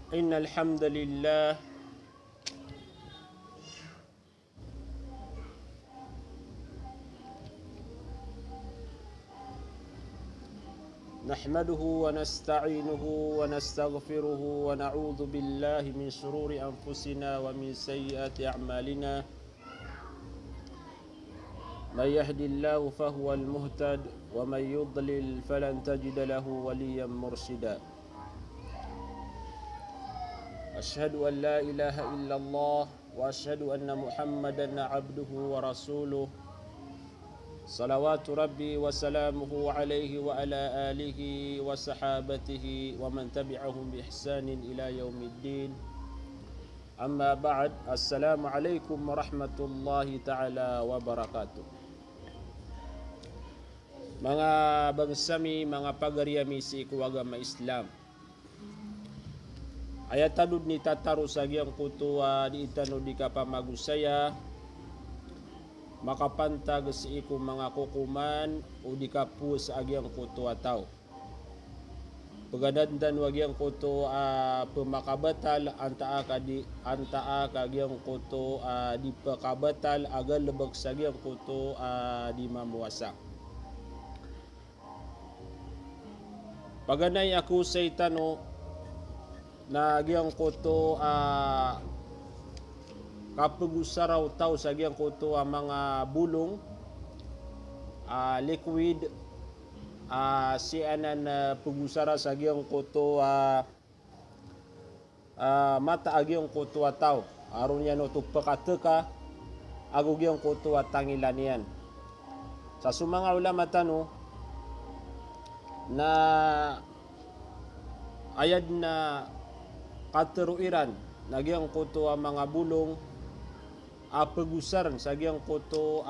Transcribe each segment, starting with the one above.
إن الحمد لله نحمده ونستعينه ونستغفره ونعوذ بالله من شرور أنفسنا ومن سيئات أعمالنا من يهد الله فهو المهتد ومن يضلل فلن تجد له وليا مرشدا أشهد أن لا إله إلا الله وأشهد أن محمدا عبده ورسوله صلوات ربي وسلامه عليه وعلى آله وصحابته ومن تبعهم بإحسان إلى يوم الدين أما بعد السلام عليكم ورحمة الله تعالى وبركاته. Mga bangsami, mga pagariami si kuwagama Islam, ayatanud ni tataru sa giyang kutuwa di itano di kapamagusaya makapantag sa iku mga kukuman o di kapu sa agyang kutuwa tao. Pagadandan wagyang kuto pemakabatal antaa ka gyang kuto di pakabatal agal lebag sa gyang kuto di mamuwasa. Paganay ako sa itano na gyang kuto kapag-usaraw tao sa gyang kuto mga bulong liquid si anan pag-usara sa gyang kuto mata agyang kuto tao aron yan o pakateka ago gyang kuto tangilan yan sa sumanga ulama tano na ayad na kateruiran nagyang kuto mga bulong pagusaran sa gyang kuto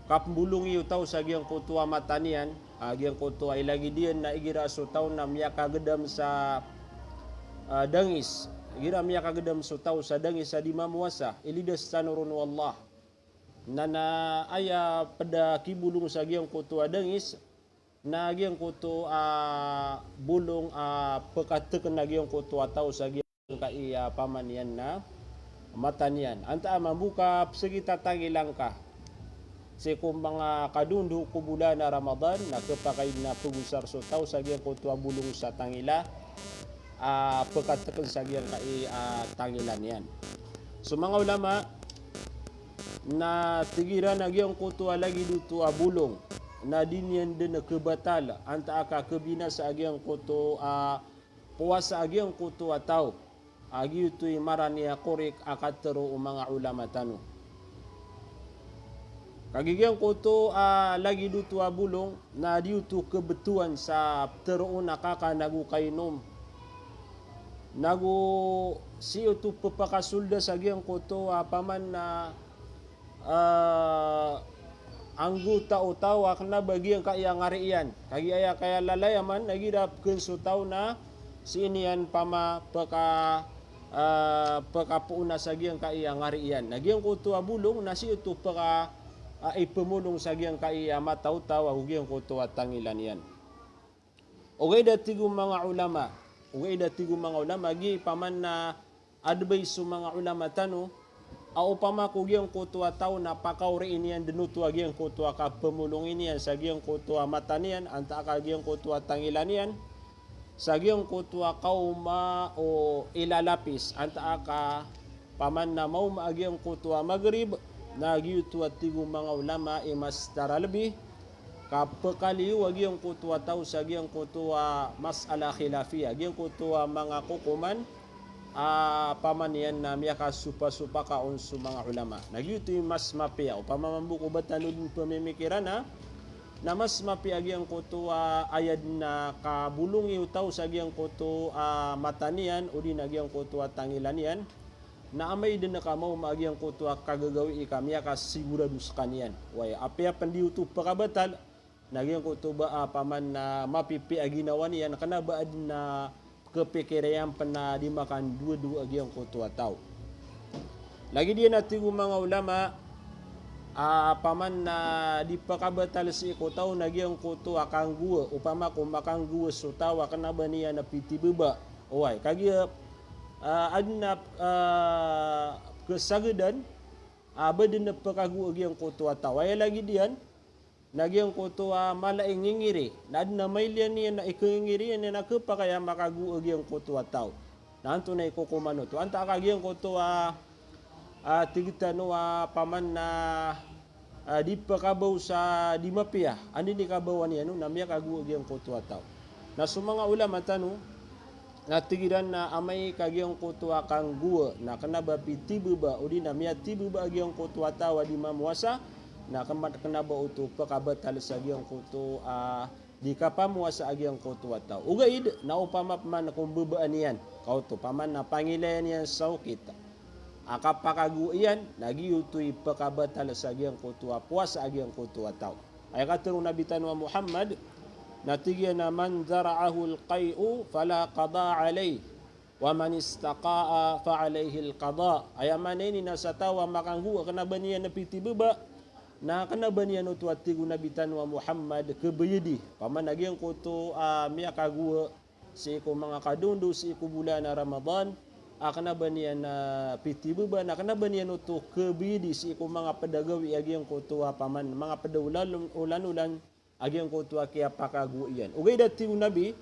kapbulong iyo tao sa gyang kuto matanian gyang kuto ay lagi diyan na igira so tao na miya kagedam sa dangis igira miya kagedam so tao sa dangis sa di mamuasa ilidas tanurun wallah na aya pada kibulong sa gyang kuto dangis na gyang kuto bulong pekatekan na gyang kuto tao sa gyang kai pamanian na matanian anta mambuka segita tangilang ka si kung mga kadundu ko bulan na Ramadan na kapakain na pugusar so tao sa gyang kuto bulong sa tangila pekatekan sa gyang kai tangilan yan. So mga ulama na tigira na gyang kuto lagi duto bulong na dinyan din na kebatal anta aka kebina sa agyang kuto puasa agyang kuto ataw agi ito'y marania korek akatero o mga ulama tano kagigyang kuto lagi duto bulong na diuto kebetuan sa teroon nakaka nagu kainom nagu siyo to papakasulda sa agyang kuto paman na anggota o tawak na bagiang kaya ngarian kagi aya kaya lalayaman nagidap kenso taw na sinian pama pakapuuna sa giyang kaya ngarian nagyang kuto bulong na siyo to paka ipemulong sa giyang kaya mataw-taw o giyang kuto tangilan yan ugay datigo mga ulama gi paman na advice sa mga ulama tano upama ko gyang kuto tao na pakawri inian denuto gyang kuto ka pemulong inian sa gyang kuto matanian anta ka gyang kuto tangilanian sa gyang kuto kauma o ilalapis anta ka paman na mau maagyang kuto magrib na gyuto tigo mga ulama mas taralbi kapakaliw gyang kuto tao sa gyang kuto masala khilafiyya gyang kuto mga kukuman pamanian na miya ka supa-supa ka unso mga ulama nagyuto yung mas mapia o pamamambuko batanod pamimikiran na mas mapia gyang kuto ayad na kabulong iutaw sa gyang kuto matanian o di nagyang kuto tangilanian na amay din na kamaw maagyang kuto kagagawi ikamiya ka siguradus kanian way apya pandiuto pakabatal nagyang kuto ba paman na mapipi aginawan yan kana baad na kepikirayan na di makan dua-dua gyang kuto tao lagi dia natigo mga ulama paman na di pakabatal si iko tao nagyang kuto akang gua upama kung makang gua so tawa kana ba niya na piti beba Uway, kagya adna kesagadan abadin na pakagu agyang kutuwa taway lagi diyan nagyang kutuwa malaing ngingiri na adna mailian niya na ikingiri niya na kapakaya makagu agyang kutuwa taw nanto na ikukumano to anta kagyang kutuwa tigitano paman na di pakabaw sa di mapia andi ni kabawan niya no namya kagu agyang kutuwa taw na sumanga ulama tanu natigiran na amay kagyang kutuwa kang guwa na kanaba pitibu ba udi na miya tibu ba agyang kutuwa tawa di mamuasa na kanaba uto pakabatal sa agyang kutu di kapamuasa agyang kutuwa tawa ugaid na upamap man kung bubaan yan kauto paman na pangilayan yan sa kita akapakagu iyan nagiyutoy pakabatal sa agyang kutuwa puasa agyang kutuwa tawa ay katurong nabitan wa Muhammad natigyan na man zara'ahu al-qay'u fala qada alayh wa man istaqa'a fa alayhi al-qada ay manini na sa tawa makanggu kana baniya na pitibaba na kana baniya no tuatigu nabitan wa Muhammad kebayedi paman nagyang kuto miya kagu si ko mga kadundu si ko bulan na Ramadan kana baniya na pitibaba na kana baniya no to kebayedi si ko mga pedagawi agyang kuto paman mga pedawlan ulan agyang kutuwa kaya pakagu iyan. Ugay dati nabi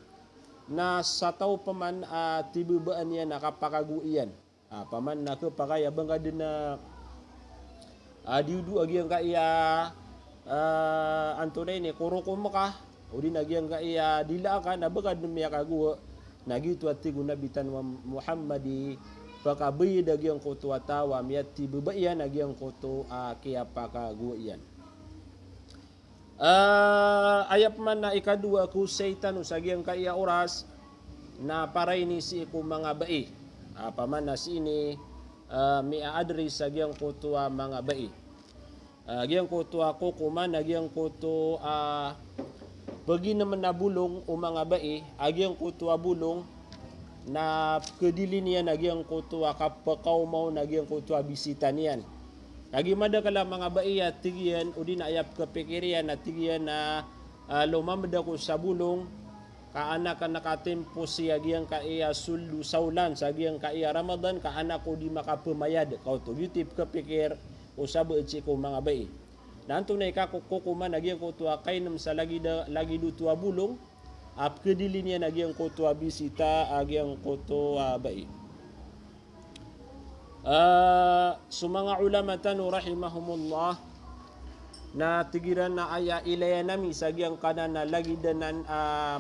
na sa tao paman tibubaan yan nakapakagu iyan. Paman na kapakaya bangga din na diudu agyang kaya antunay ni kuroko maka o din agyang kaya dila ka na bangga din miya kagu nagitu at tigu nabi tanwa Muhammadi pakabayid agyang kutuwa tawa miya tibubaan yan agyang kutuwa kaya pakagu iyan. Ayap man na ikadua ku seitan usagyang kaya oras na paray ni si ku mga bai paman na sini miaadri sagyang kutua mga bai agyang kutua ko kuman agyang kutu bagi naman na bulong o mga bai agyang kutua bulong na kedili niyan agyang kutua kapakaw mau nagyang kutua bisita niyan kagimada kala mga baiya tigiyan o di na ayap kapikirian na tigiyan na lumamada ko sa bulong kaanak ka nakatempo siya giyang kaiya suldu saulan sa giyang kaiya Ramadan kaanak ko di makapamayad kauto yutip kapikir o sabo etsi ko mga bai nanto na ikakukuman nagyang ko tuwa kainam sa lagi du tuwa bulong ap kedili niya nagyang ko tuwa bisita agyang ko tuwa bai mga ulama tanu rahimahumullah na tigiran na aya ilaya nami sa giyang kanan na lagi danan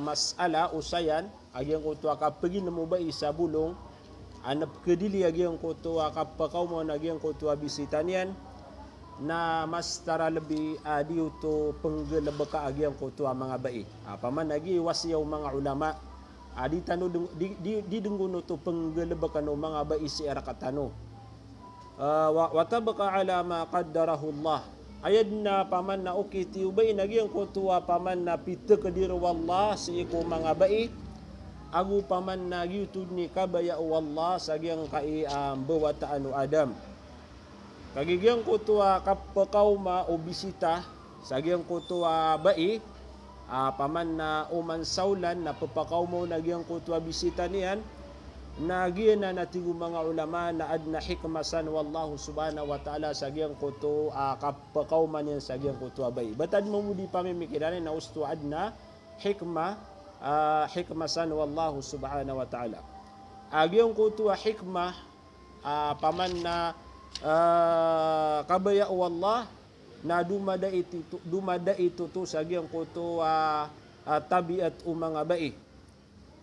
masala usayan agyang kutuwa kapagin na mo ba isa bulong anap kedili agyang kutuwa kapakaw mo na agyang kutuwa bisitan yan na mas tara lebih diuto penggelebeka agyang kutuwa mga bai paman nagi wasiyaw mga ulama di tanu di dengguno to penggelebeka no mga bai si arakatano watabaka ala ma qaddarahu Allah ayad na paman na ukiti ubay nagyang kutuwa paman na pita kadiro wallah si ko mga bai agu paman na gyutud ni kabaya wallah sagyang kai bawata anu adam kagigyang kutuwa kapakaw ma o bisita sagyang kutuwa bai paman na uman saulan na papakaw mo nagyang kutuwa bisita niyan nagiyan na natigo mga ulama na adna hikmasan wallahu subhanahu wa ta'ala sa giyang kuto kapakaw man yan sa giyang kuto abay batad mo mudi pamimikiran na usto adna hikmasan wallahu subhanahu wa ta'ala agyang kuto hikmah paman na kabaya wallah na dumada ito to sa giyang kuto tabiat mga bai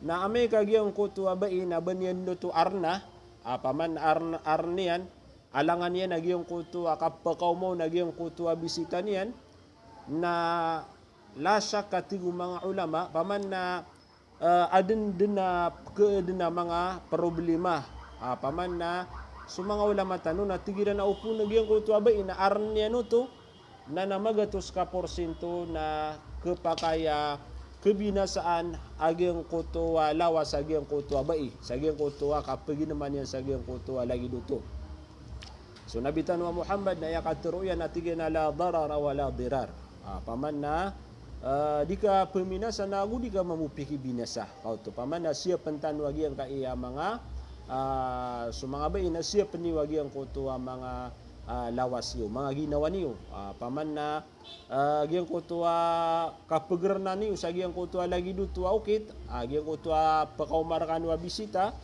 na amay kagyang kutuwa bai na banyan no to arna paman arnian alangan yan nagyang kutuwa kapakaw mo nagyang kutuwa bisita niyan na lasya katigo mga ulama paman na adin din na mga problema paman na sumanga ulama tanu na tigiran na upo nagyang kutuwa bai na arnian no to na namagatos ka porsyento na kapakaya kebinasaan agyang kutuwa lawas agyang kutuwa bai sagyang kutuwa kapagi naman yan sagyang kutuwa lagi duto so nabitan wa Muhammad na yakaturuyan na tigyan na la darara wa la dirar paman na di ka peminasa na agu di ka mamupiki binasa kau tu paman na siap pentan wagi yang kai mga mga bay na siap ni wagi yang kutu mga lawas yo mga ginawa niyo paman na giyang kutu kapegerna niyo sa giyang kutu lagi du tua ukit giyang kutu pakaumarkan wa bisita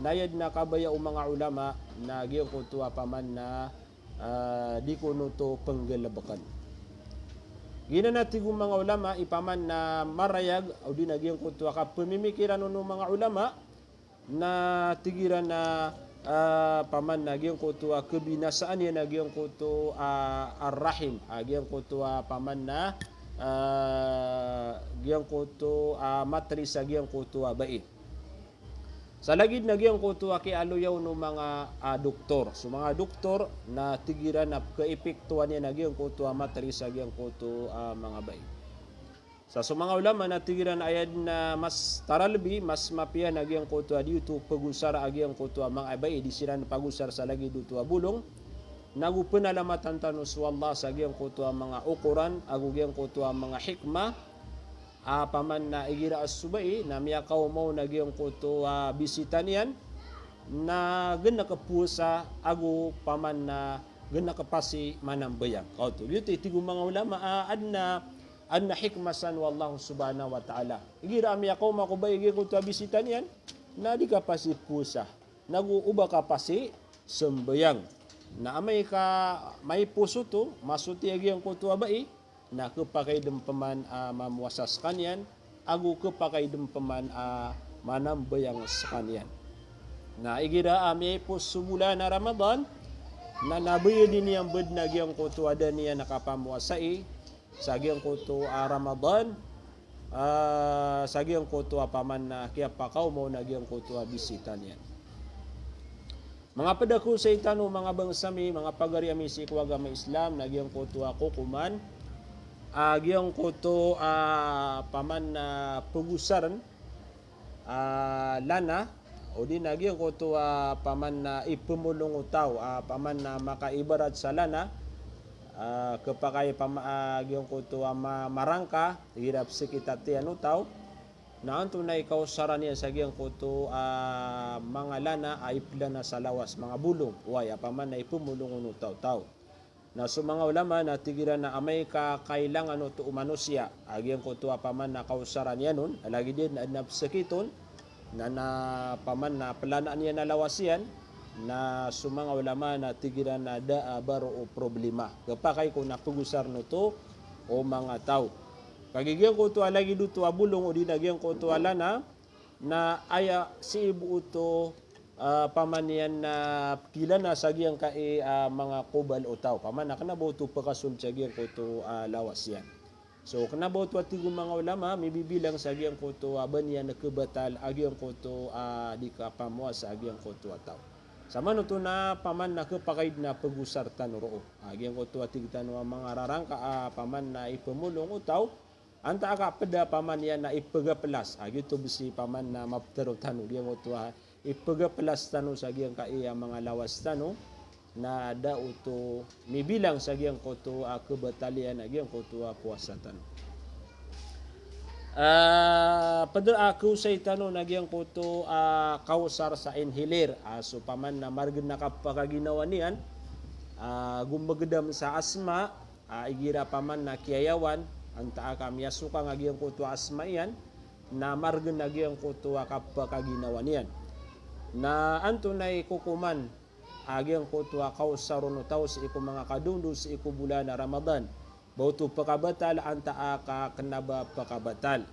nayad na kabaya mga ulama na giyang kutu paman na di kuno to penggelabakan. Gina na tigong mga ulama ipaman na marayag o di nagyang kutu ka pemimikiran ng mga ulama na tigiran na paman nagyang kutu kebinasaan yan nagyang kutu ar-rahim nagyang kutu paman na gyang kutu matris gyang kutu bait. Sa lagid nagyang kutu ki aluyaw no mga doktor. So mga doktor na tigiran na kaepektuhan niya nagyang kutu matris gyang kutu mga bay. Sa mga ulama na tigiran ayad na mas taralbi mas mapian nagyang kutu dito pagusar agyang kutu mga bay di sila pagusar sa lagid dito bulong nagupenalamatan tanus wallah sa gyang kutu mga ukuran agugyang kutu mga hikmah paman na igira as-subay na miyakaw mo nagyang kuto bisitan yan na gana kapusa ago paman na gana kapasi manambayang kauto dito itigo mga ulama adna hikmasan wallahu subhanahu wa ta'ala igira miyakaw makubay igira kuto bisitan yan na di kapasi pusa naguuba kapasi sembayang na may puso to masuti agyang kuto abai na kepakaidem peman mamuasas kanian agu kepakaidem peman manambayang sekanian na igira po sebulan na Ramadan na nabuyo din yang bed na gyang kutu ada niya nakapamuasai sa gyang kutu Ramadan sa gyang kutu paman na kaya pakaw mo na gyang kutu bisitan yan mga pedako sa itano mga bangsami mga pagariami si kuwagama Islam na gyang kutu kukuman agyang kuto paman na pugusaran lana o din agyang kuto paman na ipumulong utaw paman na makaibarat sa lana kapakay agyang kuto marangka hirap sikitatian utaw na anto na ikaw saran niya sa agyang kuto mga lana ipla na sa lawas mga bulong way paman na ipumulong utaw na so mga ulama na tigiran na amay kailangan to manusia agyang kuto paman na kausaran yan nun alagi din na napsakiton na paman na pelanaan niya na lawasian na so mga ulama na tigiran na baro o problema kapakay kung napugusar no to o mga tao kagigyang kuto alagi duto abulong o dinagyang kuto alana na aya si ibu to paman na pila na sagyang kai mga kubal o tao paman na kanabaw to pakasul sagyang kuto lawas yan so kanabaw to atigo mga ulama mibibilang sagyang kuto banyan na kebatal agyang kuto di ka pamuas agyang kuto tao sama no to na paman na kapakaid na pagusar tanuro agyang kuto atigtan mga rarangka paman na ipumulong o tao anta ka peda paman yan na ipagapelas agito bisi paman na maptero tanu gyang kuto ipagapelas tanu sa giyang kaiya mga lawas tanu na dauto mibilang sa giyang kuto kebatalian agiyang kuto puasa tanu pada aku say tanu nagyang kuto kausar sa inhilir so paman na margen nakapakaginawa niyan gumbagedam sa asma igira paman na kiyayawan anta kami yasuka nagyang kuto asma yan na margen nagyang kuto kapakaginawa niyan na anto na kukuman agyang kuto kausaron utaw sa iku mga kadungdung sa iku bulan na Ramadan bautu pakabatal anta ka kenaba pakabatal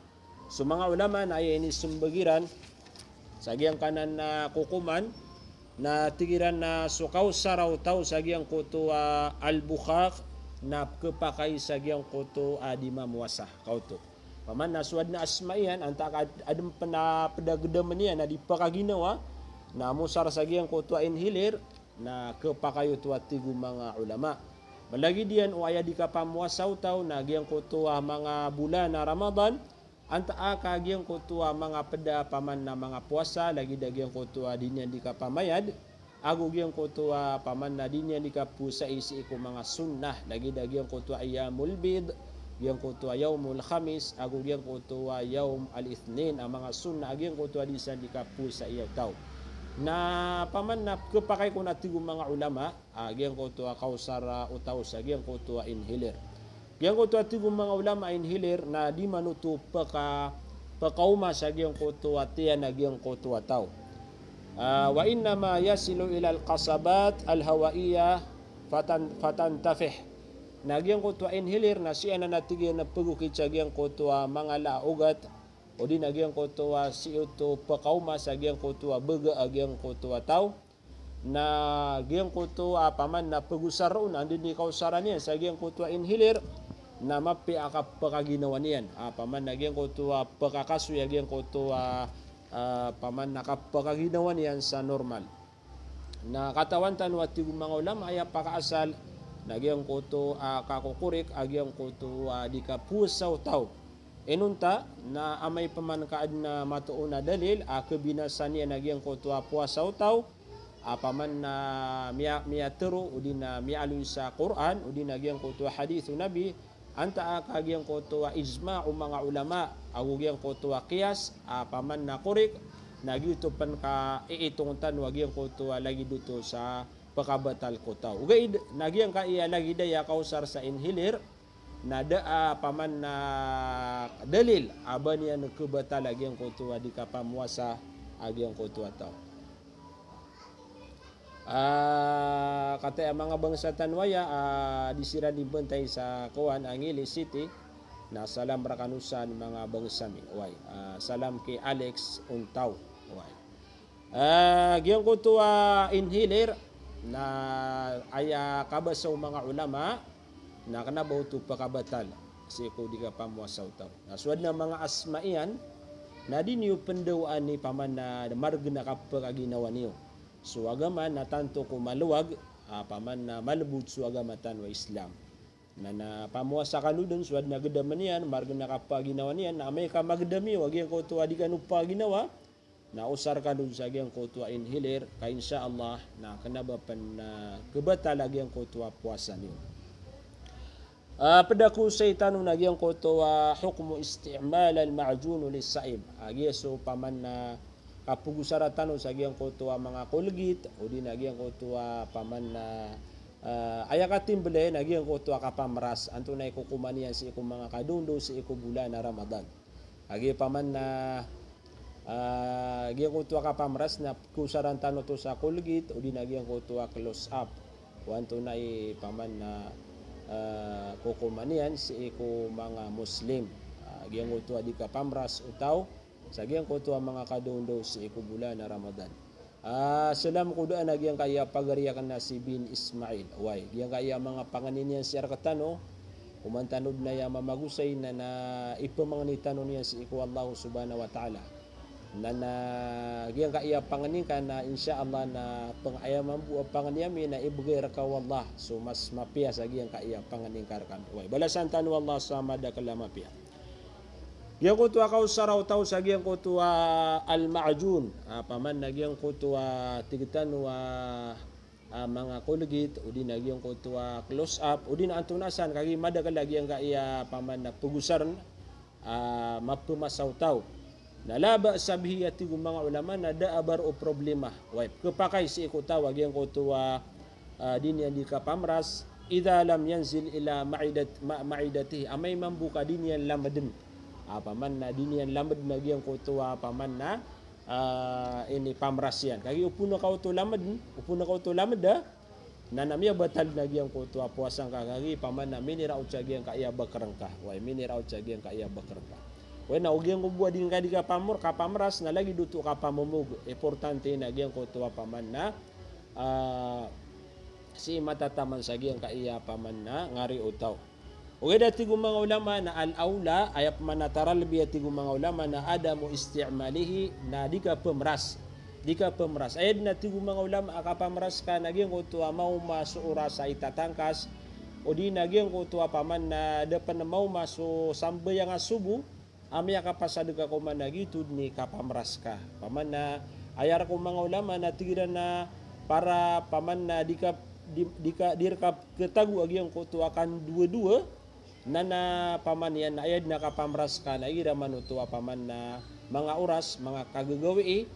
so mga ulama na ay ini sumbagiran sa agyang kanan na kukuman na tigiran na so kausaraw taw sa agyang kuto al-bukhak na kepakay sa agyang kuto di mamuasa kauto paman na suad na asma yan anta ka adem pedagdaman niya na di pakaginawa na musar sa giyang kuto inhilir na kepakayo tuatigu mga ulama. Malagi diyan o aya di ka pamuasaw taw na giyang kuto mga bulan na Ramadan anta ka giyang kuto mga peda paman na mga puasa lagi dagyang kuto dinyan di ka pamayad ago giyang kuto paman na dinyan di ka pusa isi ko mga sunnah lagi dagyang kuto ayyamul bid giyang kutua yaumul khamis agu giyang kutua yaum al-ithnin ang mga sunna agiyang kutua di sa dikapu sa iya tao na paman na kepakai ko na tigong mga ulama giyang kutua kausara utaw sa giyang kutua inhilir giyang kutua tigong mga ulama inhilir na di manutu pakauma sa giyang kutua tiyan na giyang kutua tao wa inna ma yasilu ila al-qasabat al-hawaiyah fatantafih Nagyang kutua inhilir na siya na natigyan na pagukit sa giyang kutua mga laugat o di nagyang kutua siya to pakauma sa giyang kutua baga agyang kutua tao na giyang kutua paman na pagusaroon andin di kausaran niyan sa giyang kutua inhilir na mapi akap pakaginawa niyan paman na giyang kutua pakakasuya giyang kutua paman na kapakaginawa niyan sa normal na katawan tanwa tigong mga ulama ay pakaasal nagyang kuto kakukurik agyang kuto di kapusaw tao enunta na amay pamankaad na matuon na dalil kabinasan niya nagyang kuto puasaw tao paman na miyatero o di na mialuy sa Quran o di nagyang kuto hadithu nabi anta kagyang kuto ijma o mga ulama agugyang kuto qiyas paman na kurik nagyuto pan ka iitungtan wagyang kuto lagi dito sa pakabatal ko tao. Ugay nagyang kaiya lagi daya kausar sa inhilir na paman na dalil aba niya nagkubatal agyang kutua di kapamuasa agyang kutua tao. Kata mga bangsa tanwaya disira dibentay sa kuan Angeles City na salam rakanusan mga bangsa mi. Salam kay Alex Untaw. Agyang kutua inhilir na aya kabasaw mga ulama na kanabaw to pakabatal kasi ko di ka pamuasaw tao. Naswad na mga asmaian na di niyo pendawaan ni paman na marg na kapaginawa niyo. So agaman na tanto ko maluwag paman na malabud so agamatan wa Islam. Na pamuasa kanudon swad na gadaman niyan marg na kapaginawa niyan na may ka magdami wag yan ko to adi ka paginawa na usar ka dun sa giyang kutua inhilir kay insyaallah na kanabapan na kebatal giyang kutua puasa niyo. Padaku sa tanong na giyang kutua hukmu isti'mal al-ma'jun lis-sa'ib. Agyeso paman na kapugusara tanong sa giyang kutua mga kulgit o di na giyang kutua paman na ayakatimble na giyang kutua kapamras anto na ikukumanian si iku mga kadundo si iku bulan na Ramadan. Agi paman na giyang kutua kapamras na kusaran tano to sa kulgit o di na giyang kutua close up wanto na paman na kukumanian si iku mga Muslim giyang kutua di kapamras utaw sa giyang kutua mga kadundo si iku bulan na Ramadan. Salam ko doon na giyang kaya pagariyakan na si bin Ismail giyang kaya mga panganin yan si Arkatano umantanod na ya mamagusay na ipamanganitano niya si iku Allah subhanahu wa ta'ala na giyang kaya panganin ka na insyaallah na pangayaman buo panganiyami na ibugay ka wallah so mas mapia sa giyang kaya panganin karkan balasan tan wallah samada kalama pia giyang kutua kausaraw taw sa giyang kutua al-ma'jun paman na giyang kutua tigitan wa mga kulgit o di na giyang kutua close up o di na antunasan kagi madagal giyang kaya paman na pugusaran mapumasaw taw nalaba sabhiyati ng mga ulama na daabar o problema. Kapakay si ikutawag yung kutuwa din yan di kapamras idha lam yanzil ila ma'idatihi amay mambuka din yan lamadin. Paman na din yan lamad na yung kutuwa paman na ini pamras yan. Kaya upo na kauto lamad na namiya batal na giyang kutuwa puasang kakagi paman na miniraw siya giyang kaya bakarangka. Miniraw siya giyang kaya bakarangka. Wena ugyang kubuha din ka di kapamras na lagi duto kapamumug. Importante na giyang kutuwa paman na si matataman sa giyang kaiya paman na ngari utaw. Uga dati mga ulama na al-aula ayap manataral biyati mga ulama na adamu isti'malihi na di ka pemras. Ayad na ti mga ulama akapamras ka na giyang kutuwa mau masuura sa itatangkas o di na giyang kutuwa paman na dapan na mau masu sambayang asubu amya kapasado ka kuman na gitud ni kapamras ka. Paman na ayar ko mga ulama na tigiran na para paman na di ka ketagu agyang kutuakan dua-dua nana paman yan na ayad na kapamras ka na ira manutua paman na mga oras mga kagagawi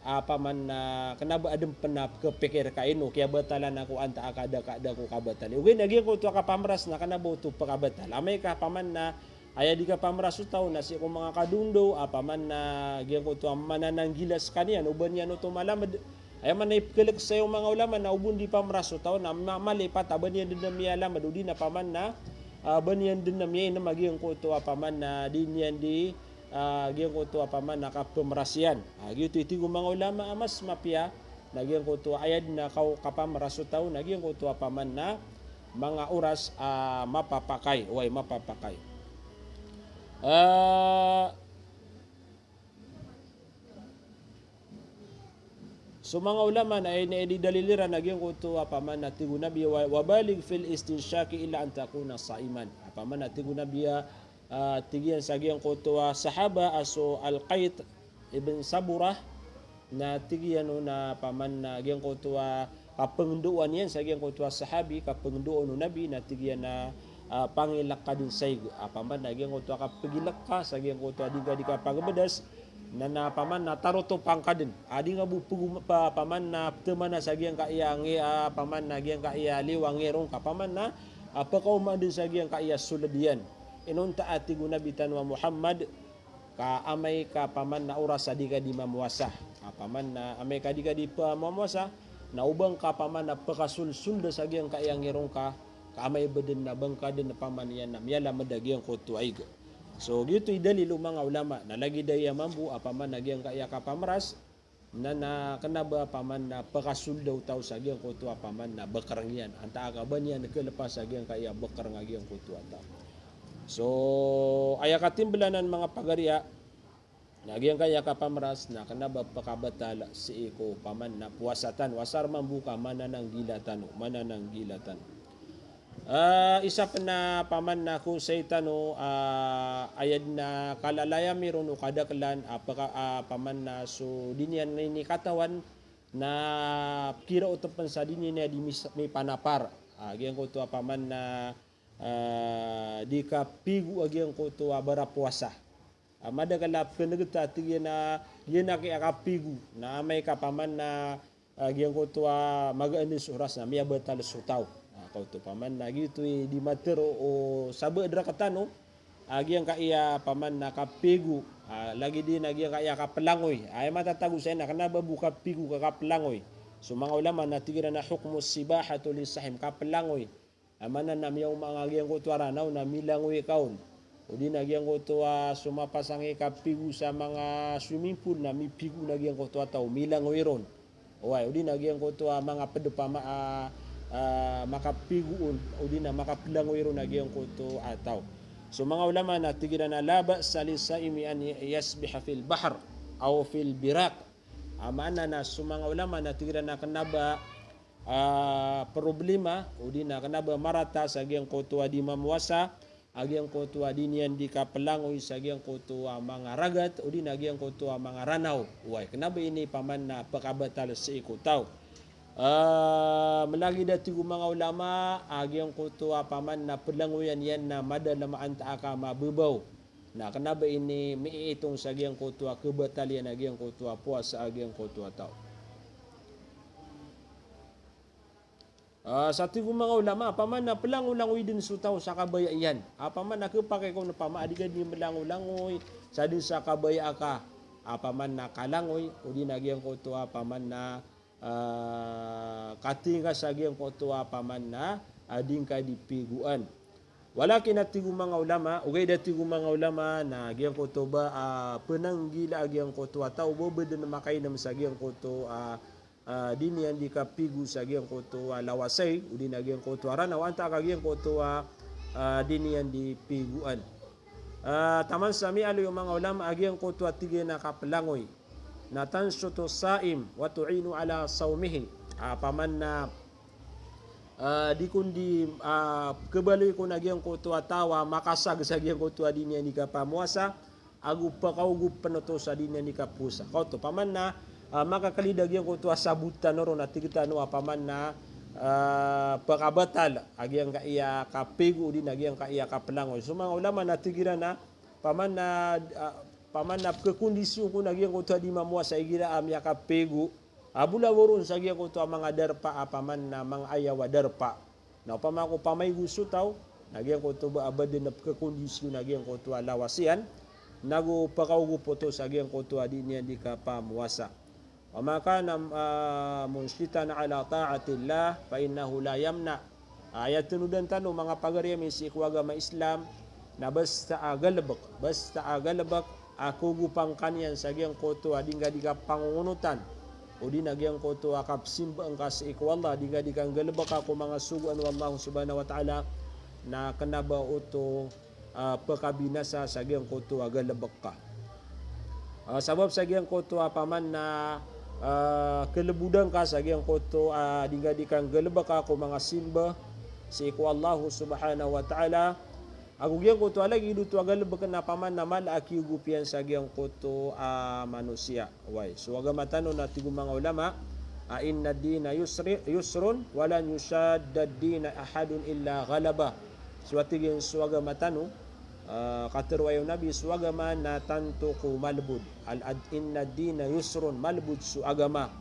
paman na kanaba adem penap kepikir ka ino kaya batalan ako anta akada ko kabatal ugay naging ko to kapamras na kanaba to pakabatal amay ka paman na aya di ka pamras utaw na si ko mga kadundo paman na giyan ko to mananang gilas kaniyan uban yan to malamad ay man ipkelik sa yung mga ulama na ubun di pamras utaw na malipat aban yan din na miyalam udi na paman na banyan din na miya na maging ko to paman na din yan di giyan ko to paman na kapamrasyan gitu itigo mga ulama mas mapya nagyan ko to ayad na kapamras utaw nagyan ko to paman na mga oras mapapakay way mapapakay so mga ulama na ay daliliran nagyan ko to paman na tigo nabi wabalig fil istinshaki illa an takuna saiman paman na tigo nabi tigian sagian ko to sahaba aso al-Qait ibn Saburah na tigian na paman na gyang ko to kapengduan yan sagian ko to sahabi kapengduan no nabi na tigian na pangilak ka din say paman na gyang ko to kapagilak ka sagian ko to adiga di ka pagbedas na paman na taroto pangkadin adi nga bupugu paman na teman na sagian ka iya ngi paman na gyang ka iya liwang ngerong ka paman na pakauma din sagian ka iya suladian inunta ati gunabitan wa Muhammad ka amay ka paman na oras adika di mamuasa paman na amay ka di mamuasa na ubang ka paman na pakasulsul da sagyang ka iyang irong ka amay beden na bangka din na paman yan na miyala madagyang ko tuaig so dito idalilo mga ulama na lagi daya mambu paman nagyang ka iya ka pamras na kanaba paman na pakasul daw taw sagyang ko tuwa paman na bakarangyan anta ka ban yan kelepas sagyang ka iya bakarang agyang ko tuwa taw. So aya katimblanan mga pagariya nagyan kaya kapamras na kanaba pakabatala si iko paman na puasatan wasar mambuka mananang gilatan isa pa na paman na kung sa itano ayad na kalalaya meron o kadaklan paman na so dinyan ni katawan na kira utopan sa dinyan na di may panapar agyan ko to paman na di ka pigu agyang ko to bara puasa madagalap kenegta tigyan na kaya ka pigu na may kapaman na agyang ko to magaanis oras na miya batal sutaw ko to paman na gitu di matero o sabe dra katano agyang ka iya paman na kapigu lagi din agyang kaya ka pelangoy ay matatago sa na kana babuka pigu ka pelangoy so mga ulama na tigyan na hukmu sibahatu lisahim ka pelangoy amana na miyaw mga agyang ko tuara naw na milangoy kaon o di nagyang ko tuwa sumapasang ikapigu sa mga swimming pool na mipigu nagyang ko tuwa tao milangoy ron o di nagyang ko tuwa mga pedepa makapiguon o di na makapilangoy ron nagyang ko to ataw so mga ulama na tigyan na laba salisa imi an yasbiha fil bahr aw fil birak amana na so mga ulama na tigyan na kanaba problema o di na kanaba marata sa agyang kotua di mamuasa agyang kotua di niyan di kapelangoy sa agyang kotua mga ragat o di na agyang kotua mga ranaw uway kanaba ini paman na pakabatal sa ikutaw malagi dati ko mga ulama agyang kotua paman na pelangoyan yan na madala maanta ka mabubaw na kanaba ini miitong sa agyang kotua kebatalyan agyang kotua puasa agyang kotua tao. Sa tingong mga ulama, paman na pelangoy-langoy din sutaw sa kabaya iyan. Paman na kapakay ko na pama, adigan din melangoy-langoy, sa din sa kabaya ka. Paman na kalangoy, o di nagyang ko to, paman na katinga sa gyang ko to, paman na ading ka dipiguan. Wala kinatigong mga ulama, ugay datigong mga ulama na gyang ko to ba, penanggila gyang ko to, tao bobo din na makainam sa gyang ko to, dini yan di ka pigu sa gyang koto lawasay o di na gyang koto aranaw anta ka gyang koto dini yan di piguan taman sa mi alo yung mga ulama agyang koto tigyan na kapelangoy na tansuto saim wa tu'inu ala sawmihi paman na di kundi kebaloy ko na gyang koto tawa makasag sa gyang koto dini yan di ka pamuasa agu pakaugup panoto sa dini yan di ka pusa koto paman na makakalidag yung kutuwa sabutan ron at tigita no paman na pakabatal agyang kaiya kapigu din agyang kaiya kapelangoy. So mga ulama natigira na paman na kekondisyon ko nagyang ko di mamuwa sa igira amya kapigu abula worun sa agyang ko mga darpa paman na mga ayawa darpa na pamako pamay gusto taw nagyang ko to ba abadin na kekondisyon nagyang ko lawasian nago pakaugo po to sa agyang ko di niya di ka pamuwasa. وما كان منشتا على طاعة الله فإنه لا يمنع ayat tinudan tanu mga pagarya may si agama Islam na basta agalabak ako gupang kanyan sa giyang koto adinga di ka pangungunutan o di nagyang koto akapsimba ang kasi iku Allah diga di kang galabak ako mga suguan wallahu subhanahu wa ta'ala na kanaba uto pagkabinasa sa giyang koto agalabak ka. Sabab sa giyang koto paman na kelebudan ka sa giyang koto di kang galabak ako mga simba si iku Allah subhanahu wa ta'ala ako giyang koto lagi dito agalabak na paman na malaki gupian sa giyang koto manusia. So agamatano na tigo mga ulama inna dina yusrun walan yushadda dina ahadun illa ghalaba. So atigin suwaga matano katerwayo nabi suagama na tanto ko malbud inna dina yusrun malbud su agama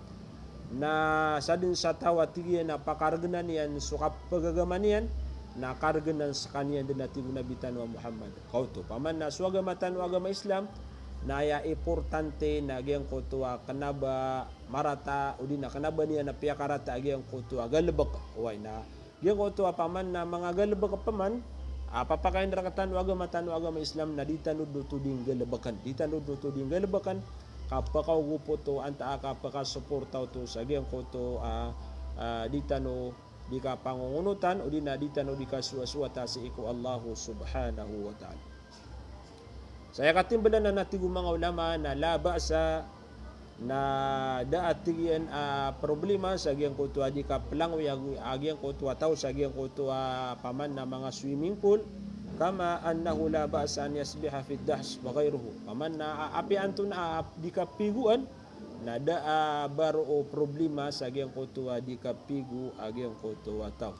na sadin sa tawa tigyan na pakarganan yan so kapagagaman yan na karganan sa kanya din natin nabi tanwa Muhammad kauto paman na suagama tanwa agama Islam na ya importante na agyang kutua kanaba marata o di na kanaba niya na piyakarata agyang kutua galbak na agyang kutua paman na mga galbak paman papakain rakatan agama Islam na ditanud tuding galabakan kapakaw gupo to anta kapaka suportaw to sa agyang kuto ditano di ka pangungunutan o di na ditano di ka suwasuwata si iku Allahu subhanahu wa ta'ala. Saya katimbalan na natigo mga ulama na laba sa na daat tigyan problema sa agyang kutua di ka pelangoy agyang kutua tao sa agyang kutua paman na mga swimming pool kama annahu la ba'sa an yasbiha fi dahs wa ghayruhu paman na api antun di ka piguan na baro o problema sa agyang kutua di ka pigu agyang kutua tao.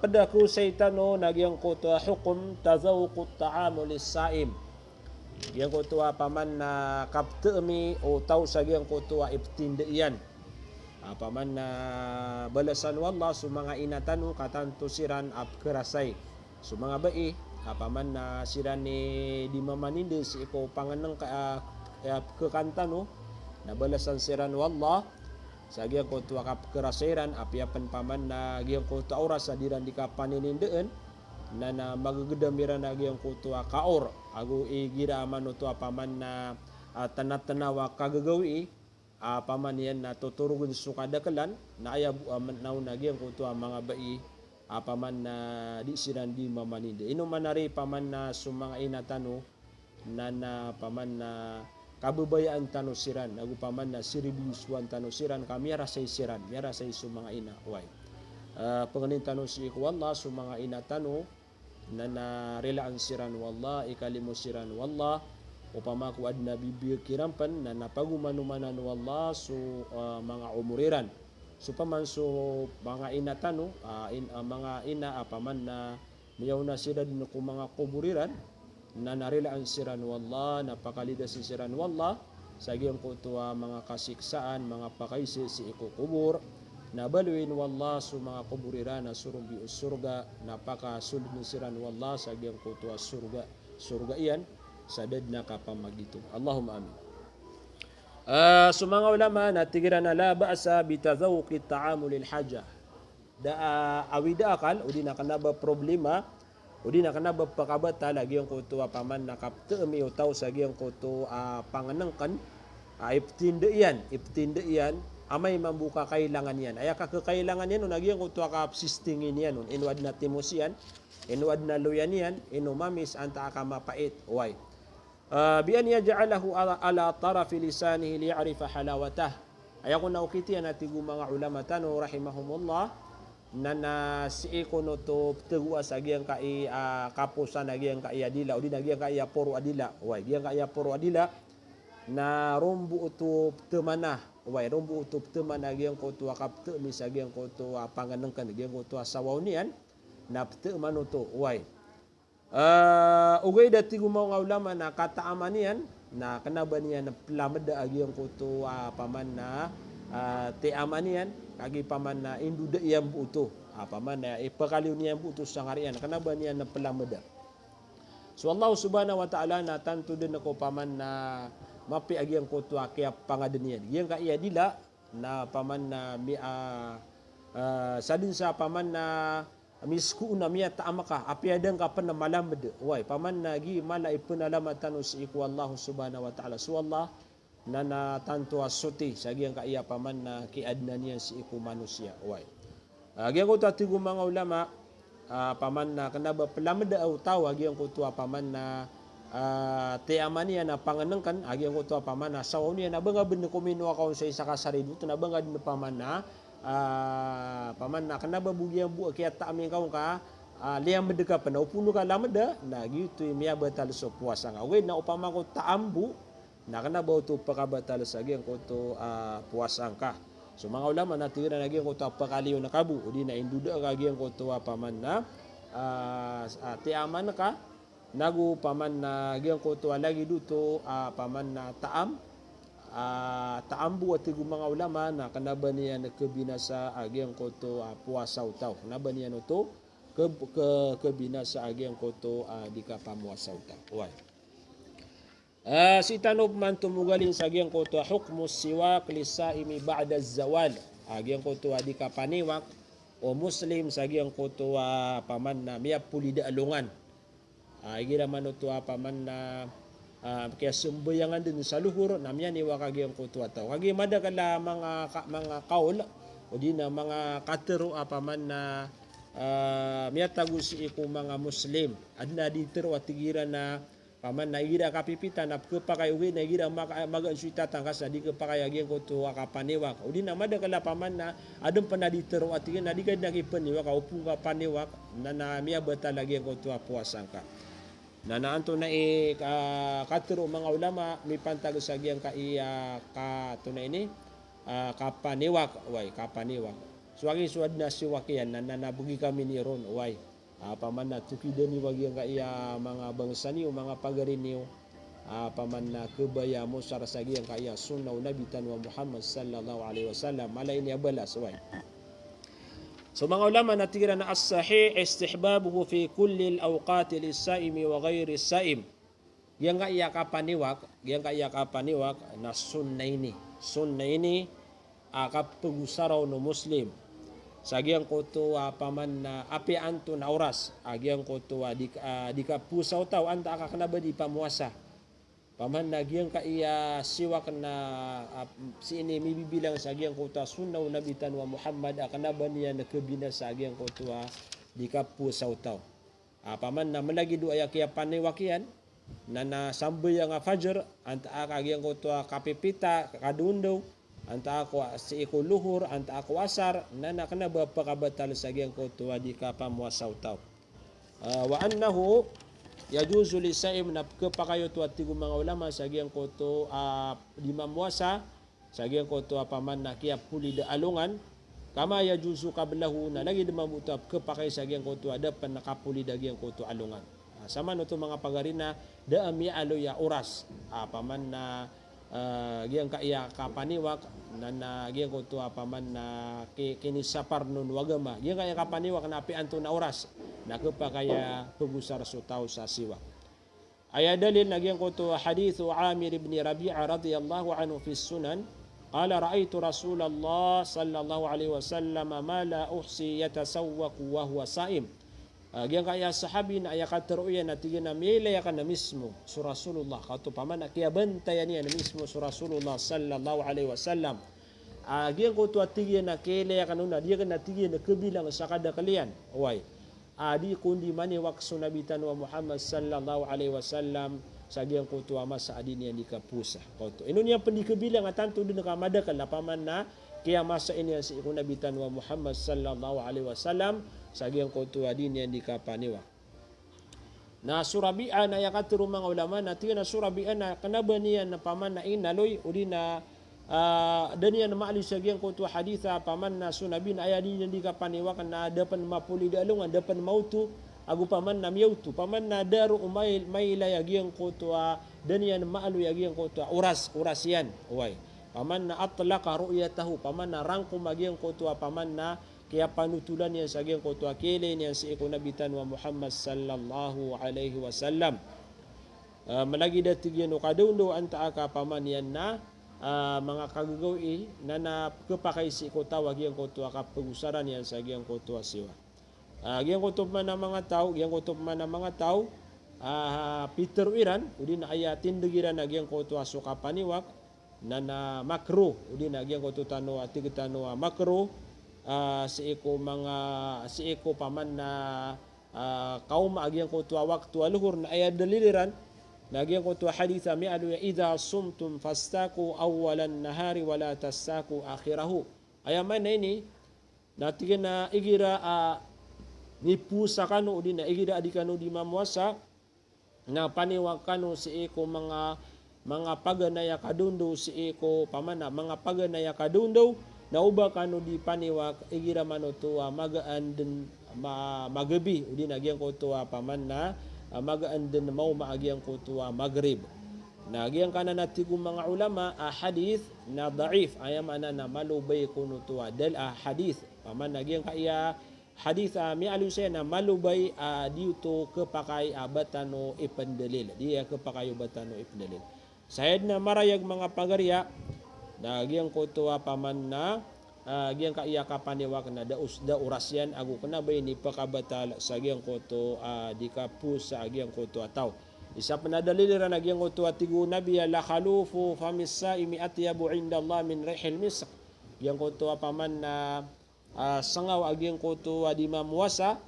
Pada ku saytano nagyang kutua hukum tazawuq at-ta'amul lis-sa'im yang kutua paman na kapteumi o tau sa yang kutua iptindian paman na balasan wallah su mga inatanu katanto siran ap kerasay su mga bai paman na siran ni di mamaninde si iko panganang kekantano na balasan siran wallah sa yang kutua kap kerasairan apiapan paman na yang kutua oras sa diran di kapaninindeen na magagedamiran na yang kutua kaor ago igira mano to paman na tanat-tanawa kagagawi paman yan na tuturugon sukadakalan na ayab naw nagyang kutua mga bai paman na di siran di mamaninde ino manari paman na sumanga inatano na paman na kababayaan tano siran ago paman na siribiswan tano siran kami rasay siran miara say sumanga ina panganin tano si iku Allah sumanga inatano na relaan siran wallah ikalimu siran wallah upama ku adna bibir kirampan na napagumanumanan wallah su mga umuriran supaman su mga inatano mga ina apaman na miyaw na sila din ko mga kuburiran na narelaan siran wallah napakalida si siran wallah sa giyang kutua mga kasiksaan mga pakaisi si ikukubur na baluin wallah su mga kuburiran na surumbi surga napakasulid ni siran wallah sa giyang kutua surga iyan sa dad na kapamagito. Allahumma amin. So mga ulama natigiran na la ba'sa bitazawuqi ta'amul haja da awida akal udi na kanaba problema udi na kanaba pakabata lagi yung kutua paman na kapteumi o tao sa giyang kuto panganangkan iptinde iyan amay mambuka kailangan yan aya kakailangan yan nagyang kutua kapsistingin yan inuad na timusian inuad na luyan yan inumamis anta ka mapait bi an yaj'alahu ala tarafi lisanihi liya'rifa halawatah aya ko naukiti yan atigo mga ulama tano rahimahumullah na si ikono to tegua sa giyang kai kapusan nagyang kai adila udi nagyang kai poro adila giyang kai poro adila na rombu to temanah wai rombu tu teman agian ko tu akap te misagian ko tu panganengkan agian ko tu asawaw niyan na pte manu tu wai ugay dati gumaw nga ulama na kata amanian na kanabanian na plamada agian ko tu paman na te amanian kagi paman na induda iyang buto paman na ipakaliw niyang buto sa ngarian kanabanian na plamada. So Allah subhanahu wa ta'ala na tanto din ako paman na mapi agian ko tu kaya pangadanian yang ka iya dila na paman na sadin sa paman na misku na miya taamaka api adang ka pan na malamad wai paman na gi mala ipunalamatan si iku Allah subhanahu wa ta'ala so Allah na tanto asuti sa agian ka iya paman na kiadna niya si iku manusia wai agian ko tu tigo mga ulama paman na kanaba pelamad au taw agian ko tu paman na te amania na panganengkan agi ang kuto paman na sawaw niya nabanga ben komino akaw sa isa ka saridu to nabanga din paman na kanaba bugyang bu kaya ta amin kaw ka liam medeka pa na upuno ka lamada na gitu miya batal so puasa nga we na upama ko taambu na kanaba to pakabatal sa agi ang kuto puasa ka so mga ulama na tira na agi ang kuto pakaliw na kabu udi na induda ka agi ang kuto paman na te aman ka nagu paman na giang ko to lagi duto paman na taambu at mga ulama na kanaba niya nagkabinasa agiang ko to puasa utaw kanaba niya no to kebinasa agiang ko to di ka pamuasa utaw why si tanob man tumugalin sa agiang ko to hukmu siwak lisaimi ba'da zawal agiang ko to di ka paniwak o muslim sa agiang ko to paman na miya pulida alungan gira man ito paman na kaya sumbayangan din sa luhur namyan iwakagi ang kutu ataw kagi madakala mga kaul o di na mga katero paman na miyatago si iku mga muslim adna ditero at gira na paman na gira kapipitan na kapakay uwi na gira magansuita tangkas na di kapakay agi ang kutu kapaniwak o di na madakala paman na adong pa na ditero at gira na di ka nakipaniwak upong ka paniwak na miya bata lagi ang kutu puasang ka na naanto na katero mga ulama may pantag sa giyang tunay ni kapaniwak so agi suad na siwakian na nabugi kami ni ron way paman na tukida ni wagi ang mga bangsa niyo mga pagarin niyo paman na kubaya mo sa rasagi ang sunnaw nabitan wa Muhammad sallallahu alaihi wasallam malay ni abalas way. So mga ulama natira na as-sahih istihbabuhu fi kulli al-awqati lis-saimi wa ghairi as-saim. Yang ka kapaniwak na sunna ini. Sunna ini kapagusaraw no muslim. Sagiang ko to paman na api anto na oras. Agiang ko to di ka pusaw taw anta ka kanaba di pamuasa. Paman nagyang ka siwak na sini mibibilang sa agyang kota sunnaw nabitan wa Muhammad akanaba niya nakabina sa agyang kota di kapu sautaw. Paman na malagi do ay kaya paniwakian na nasambay ang fajr anta agyang kota kapipita kadundaw anta ako si ikuluhur anta ako asar na nakanaba pakabatal sa agyang kota di kapamuwa sautaw. Wa annahu yajuzu lisaim na kapakayo to at tigo mga ulama sa giyang koto di mamuasa sa giyang koto paman na kiya puli da alungan kama yajuzu kablahu na lagi di mamuta kapakay sa giyang koto adapan nakapuli da giyang koto alungan sama no to mga pagarina da ami aloya oras paman na giyang kaiya kapaniwak na giyang koto paman na kinisapar nun wagama giyang kaya kapaniwak na api anto na oras nakapakaya pagusar sa tao sa siwa. Ay dalil nagyang ko to hadithu Amir ibn Rabi'a radiyallahu anhu fi sunan qala ra'aytu Rasulullah sallallahu alaihi wasallam ma la uhsi yatasawwaq wa huwa sa'im. Gyang kaya sahabi na aya kataruyan na tigin na milaya ka na mismo su Rasulullah kato paman kaya bantayan niya na mismo su Rasulullah sallallahu alaihi wasallam. Gyang ko to tigin na kilaya ka nuna diya ka na tigin na kabilang sa kada kalian. Away. Adi kundi mani waksu nabitan wa Muhammad sallallahu alaihi wasallam sagyang kutu ama sa adin niya di kapusa kauto ino niya pandikabilang at tanto din nakamadakal na paman na kaya masa ini si ikun nabitan wa Muhammad sallallahu alaihi wasallam sagyang kutu adin niya di kapaniwa na surabian na yakaturo mga ulama na tiyan na surabian na kanaba niya na paman na inaloy uli na dan yan maalis sa giyang kutu haditha paman na sunabin ayadi di ka paniwak na dapan mapuli dalungan dapan mautu agu paman na miyautu paman na daru umail maila yagiyang kutu dan yan maalu yagiyang kutu uras yan uway paman na atlaqa ru'yatahu paman na rangkum agiyang kutu paman na kaya panutulan yan sa agiyang kutu kailan yan si iku nabitan wa Muhammad sallallahu alaihi wasallam malagi datigyan o kadundo anta aka paman yan na mga kagagawi na kapakaisi ko tawag yang ko to kapagusaran yan sa giyang ko to siwa. Giyang ko to man ng mga tao, Peter Iran, udi na aya tindigiran na giyang ko to suka paniwak na makro, udi na giyang ko to tano atigtano makro si iko paman na kaum agiyang ko to waktu aluhur na aya daliliran Nagyan ko ito haditha mi'alu idha sumtum fastaku awalan nahari wala tastaku akhirahu. Ayaman na ini natigin na igira ni pusa kanu di na igira adikanu di mamuasa na paniwag kanu si iko mga paganaya kadundo si iko pamana mga paganaya kadundo na uba kanu di paniwag igira manutua magaan din magabi udi nagyan ko ito pamanna magaan din mau maagyang ko tuwa maghrib. Nagyang kana natigum mga ulama hadith na da'if ayam ana na malubay kuno tuwa dal hadith paman nagyang kaya hadith mi alusay na malubay dito kepakai batano ipandalil dia kepakai batano ipandalil. Sayad na marayag mga pagarya nagyang ko tuwa paman na giyang kaiya kapaniwak na da urasyan agu kana bay ni pakabatal sa giyang koto di kapus sa giyang koto ataw isa panadalil ra giyang koto atigu nabiya la khalufu famisaimi atyabu inda Allah min rihil misk giyang koto paman na sangaw agiyang koto di mamuasa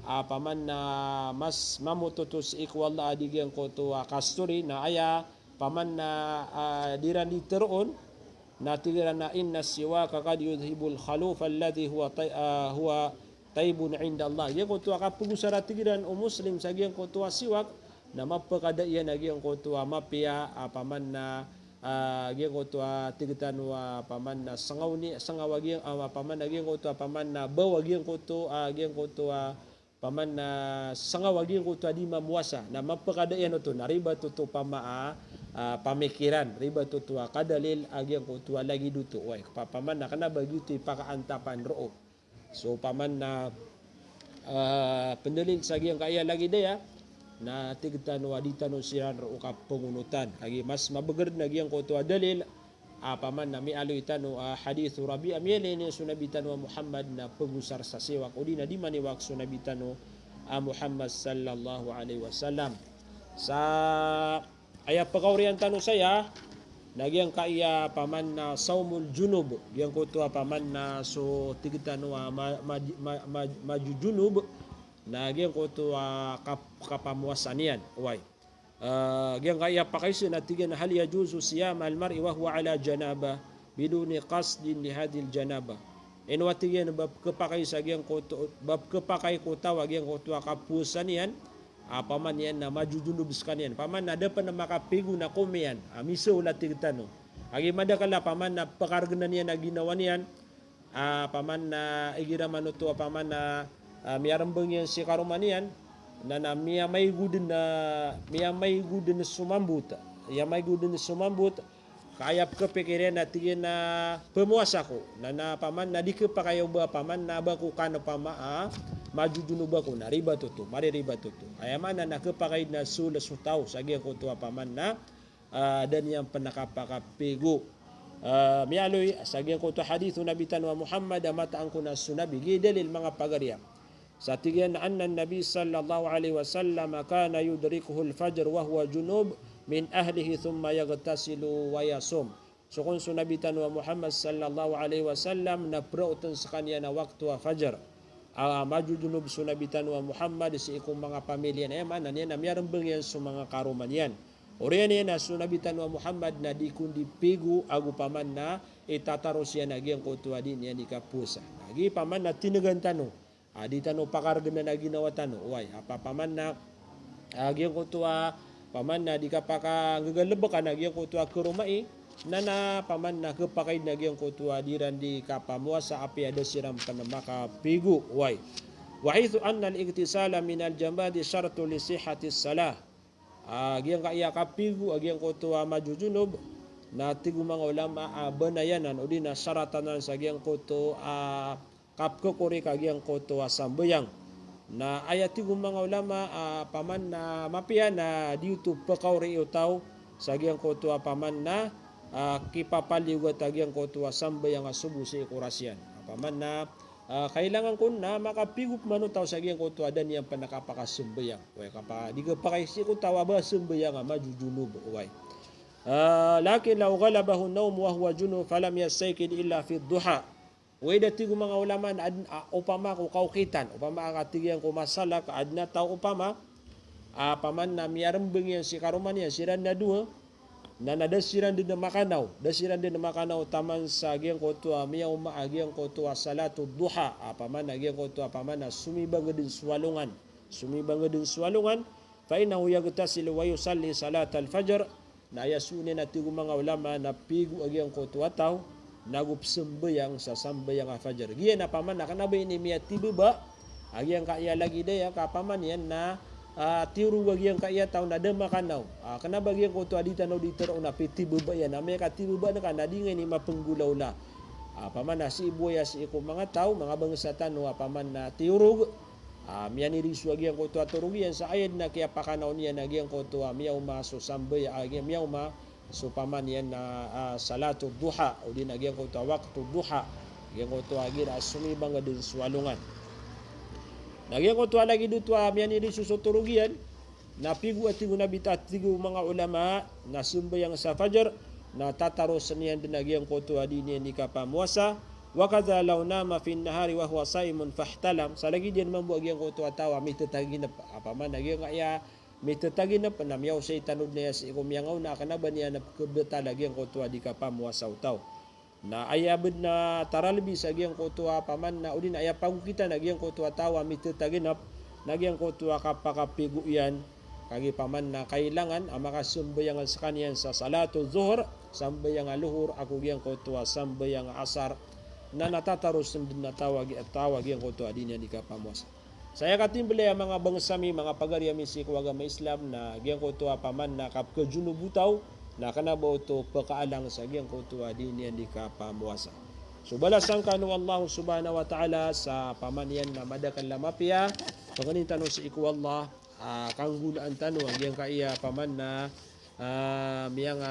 paman na mas mamututus ikwalla di giyang koto kasturi na aya paman na diran diteron natigiran na inna siwaka kad yudhibul khaluf alladhi huwa taibun inda Allah. Yang kutua kapugusara tigiran o muslim sa giyang kutua siwak na mapakadaiyan na giyang kutua mapia paman na giyang kutua tigitan wa paman na sangaw giyang paman na giyang kutua paman na bawa giyang kutua paman na sangaw giyang kutua di mamuasa na mapakadaiyan ito nariba tuto pamaa pamikiran riba tutua kadalil agyang kutua lagi duto way paman na kana bagyuti pakaantapan roo so paman na pendalil sa agyang kaya lagi daya na tigtan wa ditano siran roo ka pangunutan agi mas mabagard na agyang kutua dalil paman na mialoy tano hadithu Rabi amyele ni sunabitan wa Muhammad na pagusar sa siwak udi na di maniwak sunabitan Muhammad sallallahu alaihi wasallam sa aya pagawrian tano saya nagyang kaya paman na saumul junub gyang ko to paman na so tigitano majujunub nagyang ko to kapamuasan yan way gyang kaya pakayso na tigan hal yajuzu siyam al mar'i wa huwa ala janaba biduni qasdin li hadhihi al janaba enwa tigan bab kepakay sa gyang ko to bab kepakay ko tawag gyang ko to kapusan yan paman yan na majujunub skanian paman na dapat na makapigo na kumian miso latig tano agi madakala paman na pakarganan yan na ginawa niyan paman na igira manuto paman na miyarambang yan si karumanian na miya may gudin na sumambut kayap kepikiran na tigin na pemuasa ko na paman na di kepakayo ba paman na bako kano pamaa majujunub ako na riba tutu mari riba tutu ayaman na nakapakay na sulas sutaw sa giyang kutua paman na dan yang panakapakapigo mialoy sa giyang kutua hadithu nabitan wa Muhammad mataan ko na sunabi gidalil mga pagarya sa tigyan na anna nabi sallallahu alaihi wasallam kana yudrikuhu al-fajr wa huwa junub min ahlihi thumma yagtasilu wa yasum so kung sunabitan wa Muhammad sallallahu alaihi wasallam na prautan sa kanya na waktu wa fajr majujunub sunabitan wa Muhammad si ikong mga pamilya na yaman na niya na miyarambang yan sa mga karuman yan oriyan yan na sunabitan wa Muhammad na di kundi pigu agu paman na itataros yan nagyang kutua din yan ikapusa nagi paman na tinagan tano di tano pakargan na ginawa tano way paman na nagyang kutua paman na di ka pakagagalabakan nagyang kutua kurumai nana paman na kepakay na giyang kutua diran di kapamuasa api ada siram panamaka pigu wai wahithu anna al-iktisala min al-jambadi syartu li sihhati salah giyang kaya kapigu giyang kutua majujunub na tigu mga ulama banayanan o di na syaratanan sa giyang kutu kapkukuri kagiyang kutua sambayang na ayat tigu mga ulama paman na mapia na diutu pakauri utaw sa giyang kutua paman na kipapaliwat agyang kutua sambay ang asubo sa ikurasyan. Paman na kailangan ko na makapigup manutaw sa agyang kutua dan yang panakapakasumbayang. Uy, kapag di ka pa kasi ko tawa ba sumbayang majujunub. Uy. Lakin law galabahu nawm wa huwa junub falam yasaykid illa fi duha. Uy, dati ko mga ulaman upama ko kaukitan. Upama akatigyan ko masalak adna tao upama paman na miyarambeng yan si karuman yan siran na dua na nadasiran din na makanaw taman sa agyang kutua miyaw maagyang kutua salatu duha paman agyang kutua paman na sumibang din swalungan fa innahu yagtasil wa yusalli salat al-fajr na yasunin natin mga ulama na pigu agyang kutua taw nagup sembayang sa sambayang fajr giyan na paman na kanabay ni miya tiba agyang kaya lagi daya kapaman yan na tiru bagian kaya tahu nada makanau kena bagian ko tu adita no ditero na piti beba ya na mereka tiru ba na kana dingai ni mapenggulau la paman na si ibu ya si ko mga tao mga bangsa tano paman na tiurug miani risu bagian ko tu aturugian sa ayat na kaya pakanaw niya na giyan ko tu miyaw ma so sambay miyaw ma so paman yan na salatu duha o din giyan ko tu waktu duha giyan ko tu agir asumi bang din swalungan Nagyan ko tuwa lagi dutwa miyan iri susuturugian na pigu at tigu nabita at tigu mga ulama na sumbayang sa fajr na tataros niyan din nagyan ko tuwa din yan di kapamuasa wakadha law nama fin nahari wa huwa saimun fahtalam sa lagi din mambu agyan ko tuwa tawa may tataginap apaman nagyan kaya may tataginap na miyaw sa itanod niya si ikumyangaw na kanaban niya na kubeta lagyan ko tuwa di kapamuasa utaw na ayabid na taralbi sa giyang kutua paman na udin aya pagukita na giyang kutua tawa mitutaginap na giyang kutua kapakapigu yan kagi paman na kailangan ang makasumbayangan sa kaniyan sa salatu zuhur sambayang luhur ako giyang kutua sambayang asar na natataros din na tawag giyang kutua din yan di kapamuasa saya katimbele ang mga bangsami mga pagariami si kuwagama Islam na giyang kutua paman na kapkajunubutaw na kanabo to pagkaalang sa giyang kutua din yan di kapamuasa. So balasan kanu Allah subhanahu wa ta'ala sa pamanian na madakan lamapya panganin tanong sa iku Allah kang gulaan tanong ang giyang kaiya paman na miyang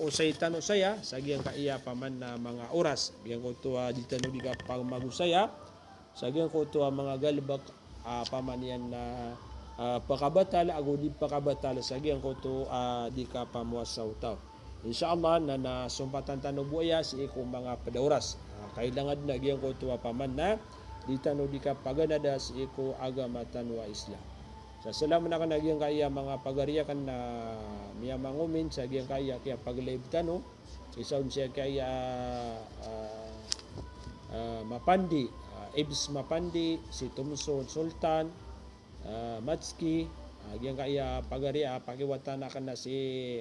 usay tanong saya sa giyang kaiya paman na mga oras giyang kutua di tanong di kapamagusaya sa giyang kutua mga galbak pamanian na pakabatal ago di pakabatal sa giyang kuto di kapamuasaw tao. Insyaallah na nasumpatan tano buaya si iko mga padauras. Kailangan na giyang kuto paman na di tano di kapaganada si iko agama tanwa Islam. Sa salamat na kanagiyang kaya mga pagariya kan na miya mangumin sa giyang kaya kaya paglayb tano isaon siya kaya mapandi Ibs Mapandi si Tumson Sultan Matski yang kaya pagariya pakiwatan akan na si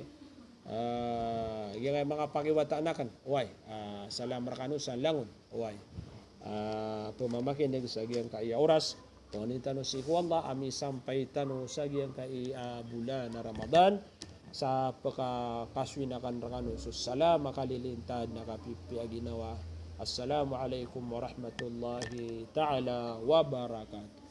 yang mga pakiwatan akan uway salam rakano sa langon uway pumamakinig sa giyang kaya oras panganin tano si Allah ami sampai tano sa giyang kaya bulan na Ramadan sa pagkakaswin akan rakano so salam makalilintad na kapipi ginawa. Assalamualaikum warahmatullahi ta'ala wabarakatuh.